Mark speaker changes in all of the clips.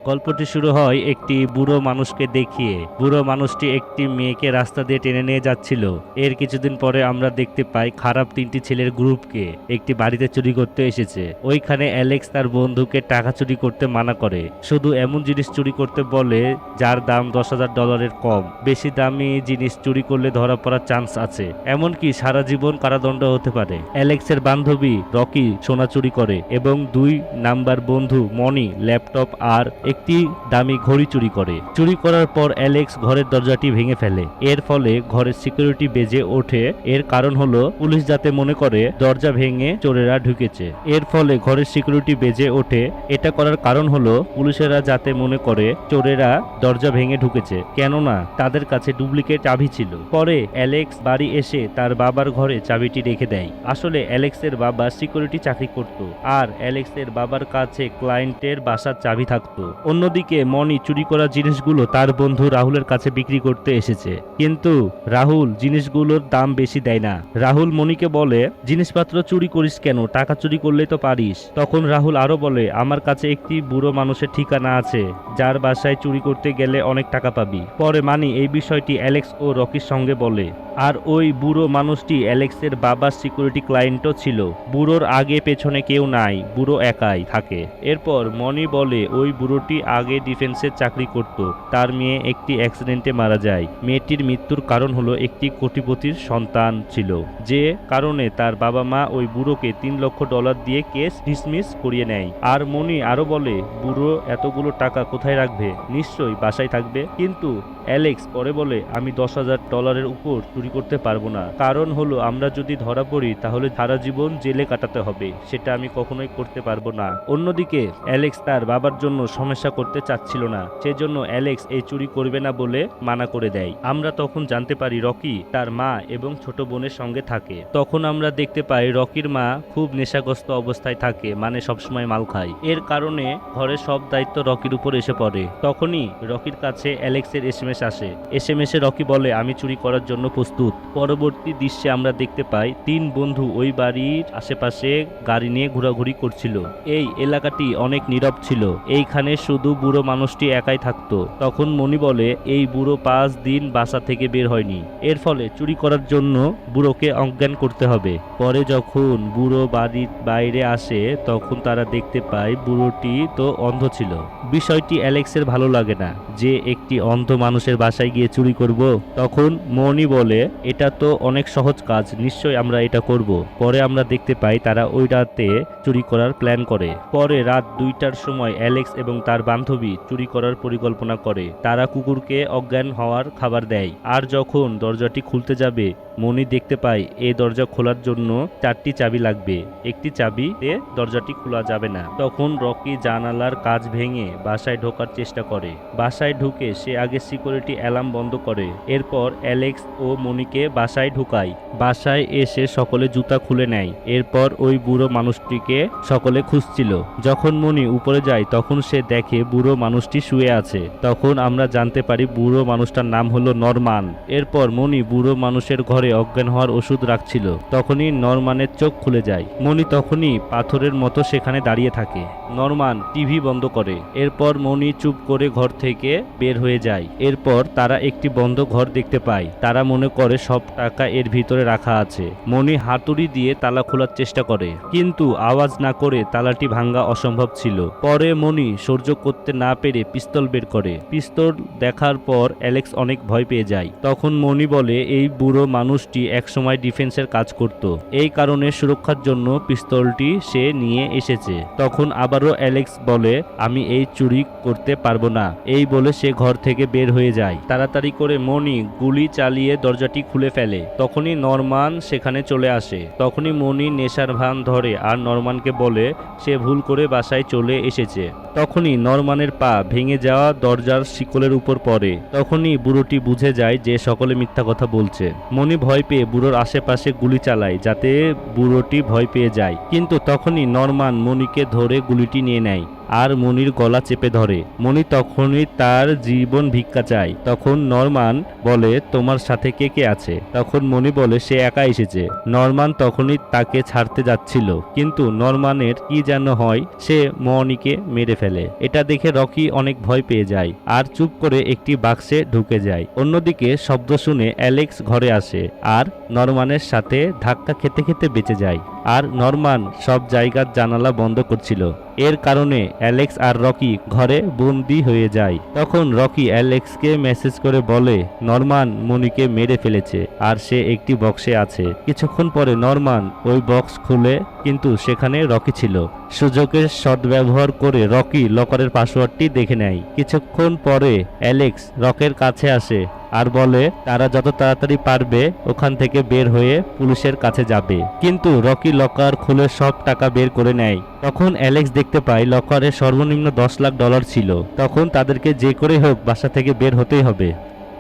Speaker 1: গল্পটি শুরু হয় একটি বুড়ো মানুষকে দেখিয়ে। বুড়ো মানুষটি একটি মেয়েকে রাস্তা দিয়ে টেনে নিয়ে যাচ্ছিল। এর কিছুদিন পরে আমরা দেখতে পাই খারাপ তিনটি ছেলের গ্রুপকে একটি বাড়িতে চুরি করতে এসেছে। ওইখানে অ্যালেক্স তার বন্ধুকে টাকা চুরি করতে মানা করে, শুধু এমন জিনিস চুরি করতে বলে যার দাম $10,000 কম। বেশি দামি জিনিস চুরি করলে ধরা পড়ার চান্স আছে, এমনকি সারা জীবন কারাদণ্ড হতে পারে। অ্যালেক্সের বান্ধবী রকি সোনা চুরি করে এবং 2 নাম্বার বন্ধু মনি ল্যাপটপ আর একটি দামি ঘড়ি চুরি করে। চুরি করার পর অ্যালেক্স ঘরের দরজাটি ভেঙে ফেলে। এর ফলে ঘরের সিকিউরিটি বেজে ওঠে। এর কারণ হলো পুলিশ যাতে মনে করে দরজা ভেঙে চোরেরা ঢুকেছে। এর ফলে ঘরের সিকিউরিটি বেজে ওঠে। এটা করার কারণ হলো পুলিশেরা যাতে মনে করে চোরেরা দরজা ভেঙে ঢুকেছে, কেননা তাদের কাছে ডুপ্লিকেট চাবি ছিল। পরে অ্যালেক্স বাড়ি এসে তার বাবার ঘরে চাবিটি রেখে দেয়। আসলে অ্যালেক্সের বাবা সিকিউরিটি চাকরি করত, আর অ্যালেক্সের বাবার কাছে ক্লায়েন্টের বাসার চাবি থাকতো। অন্যদিকে মনি চুরি করা জিনিসগুলো তার বন্ধু রাহুলের কাছে বিক্রি করতে এসেছে, কিন্তু রাহুল জিনিসগুলোর দাম বেশি দেয় না। রাহুল মনিকে বলে, জিনিসপত্র চুরি করিস কেন, টাকা চুরি করলে তো পারিস। তখন রাহুল আরো বলে, আমার কাছে একটি বুড়ো মানুষের ঠিকানা আছে যার বাসায় চুরি করতে গেলে অনেক টাকা পাবি। পরে মানি এই বিষয়টি অ্যালেক্স ও রকির সঙ্গে বলে, আর ওই বুড়ো মানুষটি অ্যালেক্সের বাবার সিকিউরিটি ক্লায়েন্টও ছিল। বুড়োর আগে পেছনে কেউ নাই, বুড়ো একাই থাকে। এরপর মনি বলে ওই বুড়োটি আগে ডিফেন্সের চাকরি করত, তার মেয়ে একটি অ্যাক্সিডেন্টে মারা যায়। মেয়েটির মৃত্যুর কারণ হলো একটি কোটিপতির সন্তান ছিল, যে কারণে তার বাবা মা ওই বুড়োকে $3 লক্ষ দিয়ে কেস ডিসমিস করিয়ে নেয়। আর মনি আরো বলে, বুড়ো এতগুলো টাকা কোথায় রাখবে, নিশ্চয়ই বাসায় থাকবে। কিন্তু অ্যালেক্স পরে বলে, আমি $10,000 উপর চুরি করতে পারবো না, কারণ হলো আমরা যদি ধরা পড়ি তাহলে সারা জীবন জেলে কাটাতে হবে, সেটা আমি কখনোই করতে পারবো না। অন্যদিকে অ্যালেক্স তার বাবার জন্য সমস্যা করতে চাচ্ছিল না, সেজন্য অ্যালেক্স এই চুরি করবে না বলে মানা করে দেয়। আমরা তখন জানতে পারি রকি তার মা এবং ছোট বোনের সঙ্গে থাকে। তখন আমরা দেখতে পাই রকির মা খুব নেশাগ্রস্ত অবস্থায় থাকে, মানে সবসময় মাল খায়। এর কারণে ঘরের সব দায়িত্ব রকির উপর এসে পড়ে। তখনই রকির কাছে অ্যালেক্সের এসএমএস আসে। এসএমএসে রকি বলে, আমি চুরি করার জন্য প্রস্তুত। পরবর্তী দৃশ্যে আমরা দেখতে পাই 3 বন্ধু ওই বাড়ির আশেপাশে গাড়ি নিয়ে ঘোরাঘুরি করছিল। এই এলাকাটি অনেক নীরব ছিল, এইখানে শুধু বুড়ো মানুষটি একাই থাকতো। তখন মনি বলে, এই বুড়ো 5 দিন বাসা থেকে বের হয়নি, এর ফলে চুরি করার জন্য বুড়োকে অজ্ঞান করতে হবে। পরে যখন বুড়ো বাড়ির বাইরে আসে তখন তারা দেখতে পায় বুড়োটি তো অন্ধ ছিল। বিষয়টি অ্যালেক্সের ভালো লাগে না, যে একটি অন্ধ মানুষের বাসায় গিয়ে চুরি করব। তখন মনি বলে, এটা তো অনেক সহজ কাজ, নিশ্চয়ই আমরা এটা করব। পরে আমরা দেখতে পাই তারা ওই রাতে চুরি করার প্ল্যান করে। পরে রাত 2টার সময় অ্যালেক্স এবং তার বান্ধবী চুরি করার পরিকল্পনা করে। তারা কুকুরকে অজ্ঞান হওয়ার খাবার দেয়। আর যখন দরজাটি খুলতে যাবে মনি দেখতে পায় এই দরজা খোলার জন্য 4টি চাবি লাগবে, একটি চাবিতে দরজাটি খোলা যাবে না। তখন রকি জানালার কাঁচ ভেঙে বাসায় ঢোকার চেষ্টা করে। বাসায় ঢুকে সে আগে সিকিউরিটি অ্যালার্ম বন্ধ করে। এরপর অ্যালেক্স ও মনিকে বাসায় ঢুকায়। বাসায় এসে সকলে জুতা খুলে নেয়। এরপর ওই বুড়ো মানুষটিকে সকলে খুঁজছিল। যখন মনি উপরে যায় তখন সে দেখে বুড়ো মানুষটি শুয়ে আছে। তখন আমরা জানতে পারি বুড়ো মানুষটার নাম হলো নরমান। এরপর মনি বুড়ো মানুষের ঘরে অজ্ঞান হওয়ার ওষুধ রাখছিল। তখনই নরমানের চোখ খুলে যায়। মনি তখনই পাথরের মতো সেখানে দাঁড়িয়ে থাকে। নরমান টিভি বন্ধ করে। এরপর মনি চুপ করে ঘর থেকে বের হয়ে যায়। এরপর তারা একটি বন্ধ ঘর দেখতে পায়। তারা মনে করে সব টাকা এর ভিতরে রাখা আছে। মনি হাতুড়ি দিয়ে তালা খোলার চেষ্টা করে, কিন্তু আওয়াজ না করে তালাটি ভাঙা অসম্ভব ছিল। পরে মনি সহ্য করতে না পেরে পিস্তল বের করে। পিস্তল দেখার পর অ্যালেক্স অনেক ভয় পেয়ে যায়। তখন মনি বলে, এই বুড়ো মানুষটি একসময় ডিফেন্সের কাজ করত, এই কারণে সুরক্ষার জন্য পিস্তলটি সে নিয়ে এসেছে। তখন আবারও অ্যালেক্স বলে, আমি এই চুরি করতে পারবো না। এই বলে সে ঘর থেকে বের হয়ে যায়। তাড়াতাড়ি করে মনি গুলি চালিয়ে দরজাটি খুলে ফেলে। তখনই নরমান সেখানে চলে আসে। তখনই মনি নেশার ভান ধরে আর নরমানকে বলে সে ভুল করে বাসায় চলে এসেছে। তখনই নরমানের পা ভেঙে যাওয়া দরজার শিকলের উপর পড়ে। তখনই বুড়োটি বুঝে যায় যে সকলে মিথ্যা কথা বলছে। মনি ভয় পেয়ে বুড়োর আশেপাশে গুলি চালায় যাতে বুড়োটি ভয় পেয়ে যায়, কিন্তু তখনই নরমান মনিকে ধরে গুলিটি নিয়ে নেয়। আর মনির গলা চেপে ধরে। মনি তখনই তার জীবন ভিক্ষা চায়। তখন নরমান বলে, তোমার সাথে কে কে আছে? তখন মনি বলে সে একা এসেছে। নরমান তখনই তাকে ছাড়তে যাচ্ছিল, কিন্তু নরমানের কি যেন হয়, সে মনিকে মেরে ফেলে। এটা দেখে রকি অনেক ভয় পেয়ে যায় আর চুপ করে একটি বাক্সে ঢুকে যায়। অন্যদিকে শব্দ শুনে অ্যালেক্স ঘরে আসে আর নরমানের সাথে ধাক্কা খেতে খেতে বেঁচে যায়। আর নরমান সব জায়গার জানালা বন্ধ করছিল। এর কারণে অ্যালেক্স আর রকি ঘরে বন্দি হয়ে যায়। তখন রকি অ্যালেক্সকে মেসেজ করে বলে নরমান মনিকে মেরে ফেলেছে আর সে একটি বক্সে আছে। কিছুক্ষণ পরে নরমান ওই বক্স খুলে, কিন্তু সেখানে রকি ছিল। সুযোগের সদ্ব্যবহার করে রকি লকারের পাসওয়ার্ডটি দেখে নেয়। কিছুক্ষণ পরে অ্যালেক্স রকের কাছে আসে আর বলে তারা যত তাড়াতাড়ি পারবে ওখান থেকে বের হয়ে পুলিশের কাছে যাবে। কিন্তু রকি লকার খুলে সব টাকা বের করে নেয়। তখন অ্যালেক্স দেখতে পায় লকারে সর্বনিম্ন $10 লাখ ছিল। তখন তাদেরকে যে করে হোক বাসা থেকে বের হতেই হবে।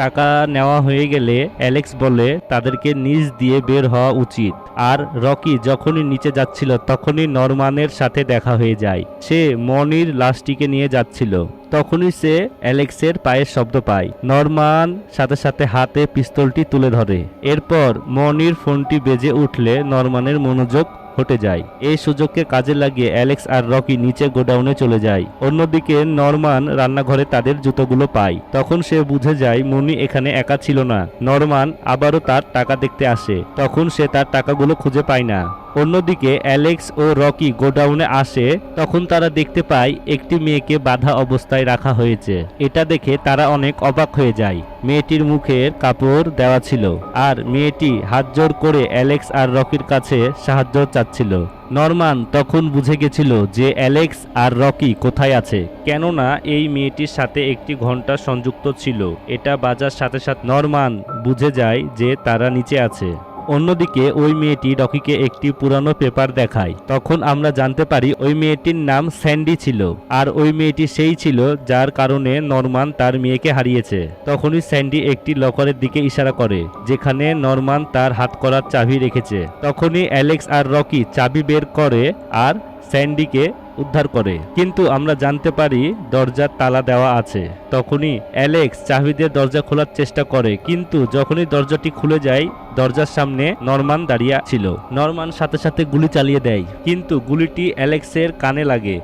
Speaker 1: টাকা নেওয়া হয়ে গেলে অ্যালেক্স বলে তাদেরকে নিচ দিয়ে বের হওয়া উচিত। আর রকি যখনই নিচে যাচ্ছিল তখনই নরমানের সাথে দেখা হয়ে যায়। সে মনির লাশটিকে নিয়ে যাচ্ছিল। তখনই সে অ্যালেক্সের পায়ের শব্দ পায়। নরমান সাথে সাথে হাতে পিস্তলটি তুলে ধরে। এরপর মনির ফোনটি বেজে উঠলে নরমানের মনোযোগ হটে যায়। এই সুযোগকে কাজে লাগিয়ে অ্যালেক্স আর রকি নিচে গোডাউনে চলে যায়। অন্যদিকে নরমান রান্নাঘরে তাদের জুতোগুলো পায়। তখন সে বুঝে যায় মনি এখানে একা ছিল না। নরমান আবারও তার টাকা দেখতে আসে। তখন সে তার টাকাগুলো খুঁজে পায় না। অন্যদিকে অ্যালেক্স ও রকি গোডাউনে আসে। তখন তারা দেখতে পায় একটি মেয়েকে বাঁধা অবস্থায় রাখা হয়েছে। এটা দেখে তারা অনেক অবাক হয়ে যায়। মেয়েটির মুখের কাপড় দেওয়া ছিল আর মেয়েটি হাত জোড় করে অ্যালেক্স আর রকির কাছে সাহায্য চাচ্ছিল। নরমান তখন বুঝে গেছিল যে অ্যালেক্স আর রকি কোথায় আছে, কেননা এই মেয়েটির সাথে একটি ঘন্টা সংযুক্ত ছিল। এটা বাজার সাথে সাথে নরমান বুঝে যায় যে তারা নিচে আছে। অন্যদিকে ওই মেয়েটি রকিকে একটি পুরানো পেপার দেখায়। তখন আমরা জানতে পারি ওই মেয়েটির নাম স্যান্ডি ছিল। আর ওই মেয়েটি সেই ছিল যার কারণে নরমান তার মেয়েকে হারিয়েছে। তখনই স্যান্ডি একটি লকারের দিকে ইশারা করে যেখানে নরমান তার হাতকড়ার চাবি রেখেছে। তখনই অ্যালেক্স আর রকি চাবি বের করে আর স্যান্ডিকে উদ্ধার করে। কিন্তু আমরা জানতে পারি দরজার তালা দেওয়া আছে। তখনই অ্যালেক্স চাবি দিয়ে দরজা খোলার চেষ্টা করে, কিন্তু যখনই দরজাটি খুলে যায় দরজার সামনে নরমান দাঁড়িয়ে ছিল। নরমান সাথে সাথে গুলি চালিয়ে দেয়, কিন্তু গুলিটি অ্যালেক্সের কানে লাগে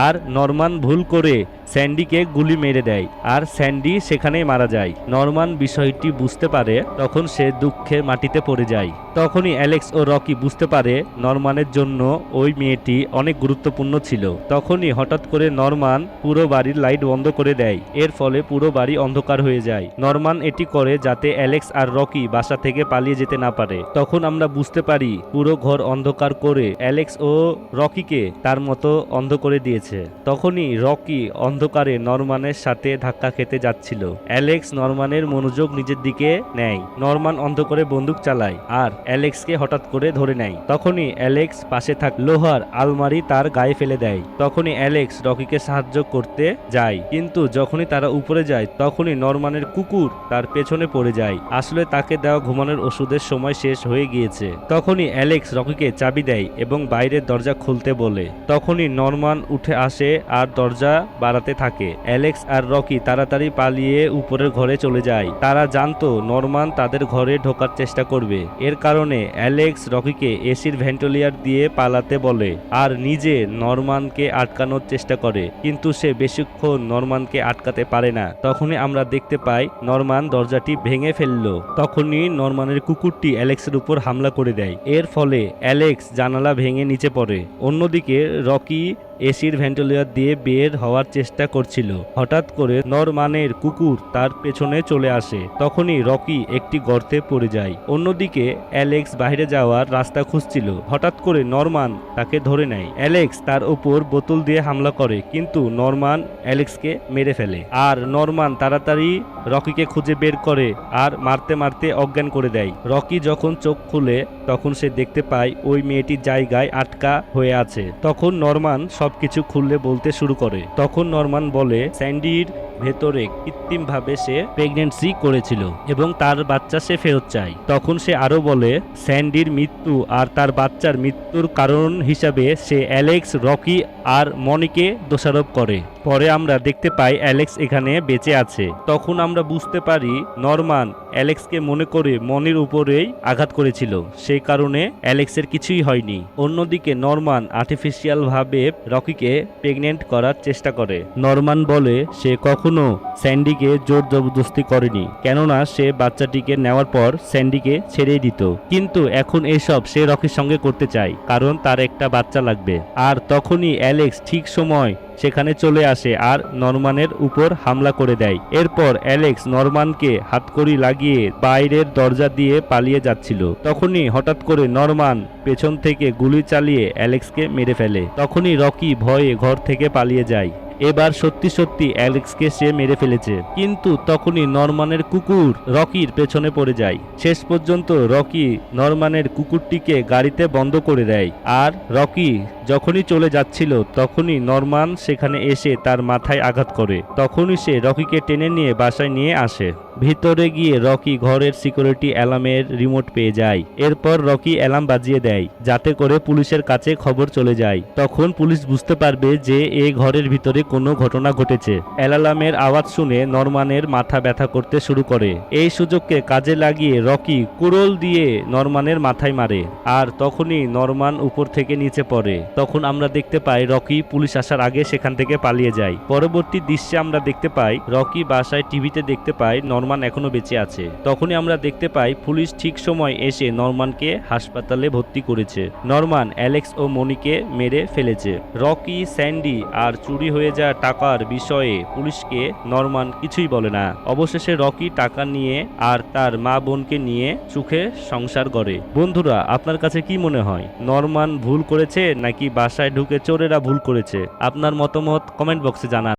Speaker 1: আর নরমান ভুল করে স্যান্ডিকে গুলি মেরে দেয় আর স্যান্ডি সেখানেই মারা যায়। নরমান বিষয়টি বুঝতে পারে, তখন সে দুঃখে মাটিতে পড়ে যায়। তখনই অ্যালেক্স ও রকি বুঝতে পারে নরমানের জন্য ওই মেয়েটি অনেক গুরুত্বপূর্ণ ছিল। তখনই হঠাৎ করে নরমান পুরো বাড়ির লাইট বন্ধ করে দেয়। এর ফলে পুরো বাড়ি অন্ধকার হয়ে যায়। নরমান এটি করে যাতে অ্যালেক্স আর রকি বাসা থেকে পালিয়ে যেতে না পারে। তখন আমরা বুঝতে পারি পুরো ঘর অন্ধকার করে অ্যালেক্স ও রকিকে তার মতো অন্ধ করে দিয়েছে। তখনই রকি অন্ধকারে নরমানের সাথে ধাক্কা খেতে যাচ্ছিল। অ্যালেক্স নরমানের মনোযোগ নিজের দিকে নেয়। নরমান অন্ধ করে বন্দুক চালায় আর অ্যালেক্সকে হঠাৎ করে ধরে নেয়। তখনই অ্যালেক্স পাশে থাক লোহার আলমারি তার গায়ে ফেলে দেয়। তখনই অ্যালেক্স রকিকে সাহায্য করতে যায়, কিন্তু যখনই তারা উপরে যায় তখনই নরমানের কুকুর তার পেছনে পড়ে যায়। আসলে তাকে দেওয়া ঘুমানোর ওষুধের সময় শেষ হয়ে গিয়েছে। তখনই অ্যালেক্স রকিকে চাবি দেয় এবং বাইরের দরজা খুলতে বলে। তখনই নরমান উঠে আসে আর দরজা বাড়াতে থাকে। অ্যালেক্স আর রকি তাড়াতাড়ি পালিয়ে উপরের ঘরে চলে যায়। তারা জানতো নরমান তাদের ঘরে ঢোকার চেষ্টা করবে। এর কারণে অ্যালেক্স রকিকে এসির ভেন্টিলেটর দিয়ে পালাতে বলে আর নিজে নরমানকে আটকানোর চেষ্টা করে, কিন্তু সে বেশিক্ষণ নরমানকে আটকাতে পারে না। তখনই আমরা দেখতে পাই নরমান দরজাটি ভেঙে ফেললো। তখনই নরমানের কুকুরটি অ্যালেক্সের উপর হামলা করে দেয়। এর ফলে অ্যালেক্স জানালা ভেঙে নিচে পড়ে। অন্যদিকে রকি এসির ভেন্টিলেটর দিয়ে বের হওয়ার চেষ্টা করছিল। হঠাৎ করে নরমানের কুকুর তার পেছনে চলে আসে। তখনই রকি একটি গর্তে পড়ে যায়। অন্যদিকে অ্যালেক্স বাইরে যাওয়ার রাস্তা খুঁজছিল। হঠাৎ করে নরমান তাকে ধরে নেয়। অ্যালেক্স তার উপর বোতল দিয়ে হামলা করে, কিন্তু নরমান অ্যালেক্সকে মেরে ফেলে। আর নরমান তাড়াতাড়ি রকিকে খুঁজে বের করে আর মারতে মারতে অজ্ঞান করে দেয়। রকি যখন চোখ খুলে তখন সে দেখতে পায় ওই মেয়েটির জায়গায় আটকা হয়ে আছে। তখন নরমান সবকিছু খুললে বলতে শুরু করে। তখন নরমান বলে স্যান্ডির ভেতরে কৃত্রিমভাবে সে প্রেগনেন্সি করেছিল এবং তার বাচ্চা সে ফেরত চায়। তখন সে আরো বলে স্যান্ডির মৃত্যু আর তার বাচ্চার মৃত্যুর কারণ হিসাবে সে অ্যালেক্স, রকি আর মনিকে দোষারোপ করে। পরে আমরা দেখতে পাই অ্যালেক্স এখানে বেঁচে আছে। তখন আমরা বুঝতে পারি নরমান অ্যালেক্সকে মনে করে মনির উপরেই আঘাত করেছিল, সেই কারণে অ্যালেক্সের কিছুই হয়নি। অন্যদিকে নরমান আর্টিফিশিয়াল ভাবে রকিকে প্রেগনেন্ট করার চেষ্টা করে। নরমান বলে সে কখনো স্যান্ডিকে জোর জবরদস্তি করেনি, কেননা সে বাচ্চাটিকে নেওয়ার পর স্যান্ডিকে ছেড়েই দিত। কিন্তু এখন এসব সে রকির সঙ্গে করতে চায়, কারণ তার একটা বাচ্চা লাগবে। আর তখনই অ্যালেক্স ঠিক সময় সেখানে চলে আসে আর নরমানের উপর হামলা করে দেয়। এরপর অ্যালেক্স নরমানকে হাতকড়ি লাগিয়ে বাইরের দরজা দিয়ে পালিয়ে যাচ্ছিল। তখনই হঠাৎ করে নরমান পেছন থেকে গুলি চালিয়ে অ্যালেক্সকে মেরে ফেলে। তখনই রকি ভয়ে ঘর থেকে পালিয়ে যায়। এবার সত্যি সত্যি অ্যালেক্সকে সে মেরে ফেলেছে, কিন্তু তখনই নরমানের কুকুর রকির পেছনে পড়ে যায়। শেষ পর্যন্ত রকি নরমানের কুকুরটিকে গাড়িতে বন্ধ করে দেয়। আর রকি যখনই চলে যাচ্ছিল তখনই নরমান সেখানে এসে তার মাথায় আঘাত করে। তখনই সে রকিকে টেনে নিয়ে বাসায় নিয়ে আসে। ভিতরে গিয়ে রকি ঘরের সিকিউরিটি অ্যালার্মের রিমোট পেয়ে যায়। এরপর রকি অ্যালার্ম বাজিয়ে দেয় যাতে করে পুলিশের কাছে খবর চলে যায়। তখন পুলিশ বুঝতে পারবে যে এই ঘরের ভিতরে কোনো ঘটনা ঘটেছে। অ্যালার্মের আওয়াজ শুনে নরমানের মাথা ব্যথা করতে শুরু করে। এই সুযোগকে কাজে লাগিয়ে রকি কুড়োল দিয়ে নরমানের মাথায় মারে। আর তখনই নরমান উপর থেকে নিচে পড়ে। তখন আমরা দেখতে পাই রকি পুলিশ আসার আগে সেখান থেকে পালিয়ে যায়। পরবর্তী দৃশ্যে আমরা দেখতে পাই রকি বাসায় টিভিতে দেখতে পাই নরমান এখনো বেঁচে আছে। তখনই আমরা দেখতে পাই পুলিশ ঠিক সময় এসে নরমানকে হাসপাতালে ভর্তি করেছে। নরমান অ্যালেক্স ও মনিকে মেরে ফেলেছে। রকি, স্যান্ডি আর চুরি হয়ে যাওয়া টাকার বিষয়ে পুলিশকে নরমান কিছুই বলে না। অবশেষে রকি টাকা নিয়ে আর তার মা বোনকে নিয়ে সুখে সংসার করে। বন্ধুরা, আপনার কাছে কি মনে হয়, নরমান ভুল করেছে নাকি বাসায় ঢুকে চোরেরা ভুল করেছে? আপনার মতামত কমেন্ট বক্সে জানান।